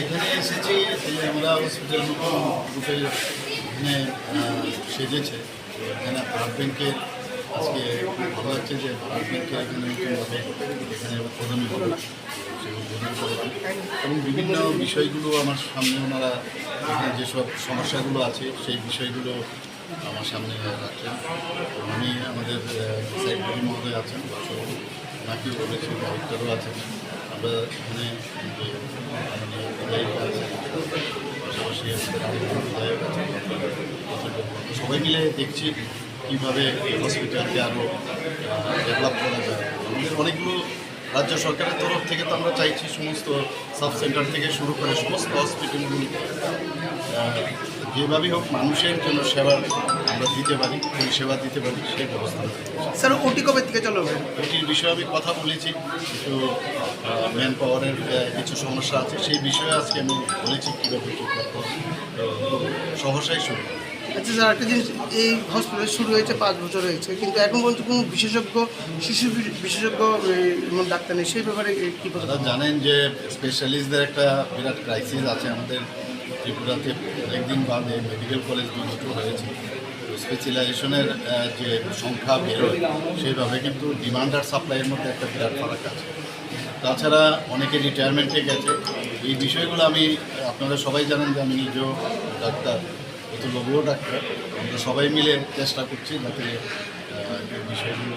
এখানে এসেছি আমরা হসপিটাল গ্রুপে এখানে সেজেছে। এখানে ব্লাড ব্যাংকের আজকে ভালো লাগছে যে ব্লাড ব্যাংকের এখানে নতুনভাবে এখানে প্রধানী হল সে উদ্বোধন করেছে এবং বিভিন্ন বিষয়গুলো আমার সামনে ওনারা এখানে যেসব সমস্যাগুলো আছে সেই বিষয়গুলো আমার সামনে রাখছেন। আমি আমাদের সেক্রেটারি মহোদয় আছেন, ওনাকেও বলেছি, ডাইরেক্টরও আছেন। আমরা এখানে পাশাপাশি বিধায়ক আছেন, সবাই মিলে দেখছি কীভাবে হসপিটালকে আরও ডেভেলপ করা যায়। আমাদের অনেকগুলো রাজ্য সরকারের তরফ থেকে তো আমরা চাইছি সমস্ত সাব সেন্টার থেকে শুরু করে সমস্ত হসপিটালগুলো যেভাবেই হোক মানুষের জন্য সেবা আমরা দিতে পারি, পরিষেবা দিতে পারি সেই ব্যবস্থা। স্যার ওটি কবে থেকে চালু হবে? ওটির বিষয়ে আমি কথা বলেছি, কিছু ম্যান পাওয়ারের কিছু সমস্যা আছে, সেই বিষয়ে আজকে আমি বলেছি কীভাবে কী করতে সহসাই শুরু। আচ্ছা স্যার, একটা জিনিস, এই হসপিটাল শুরু হয়েছে 5 বছর হয়েছে, কিন্তু এখন পর্যন্ত কোনো বিশেষজ্ঞ শিশু বিশেষজ্ঞ ডাক্তার নেই, সেই ব্যাপারে কী বলতে? আপনারা জানেন যে স্পেশালিস্টদের একটা বিরাট ক্রাইসিস আছে আমাদের ত্রিপুরাতে। অনেকদিন বাদে মেডিকেল কলেজ দুটো হয়েছে, স্পেশালাইজেশনের যে সংখ্যা বেরোয় সেইভাবে কিন্তু ডিমান্ড আর সাপ্লাইয়ের মধ্যে একটা বিরাট ফারাক আছে। তাছাড়া অনেকে রিটায়ারমেন্টে গেছে। এই বিষয়গুলো আমি, আপনারা সবাই জানেন যে আমি নিজেও ডাক্তার, অত লঘুও ডাক্তার, আমরা সবাই মিলে চেষ্টা করছি যাতে এই বিষয়গুলো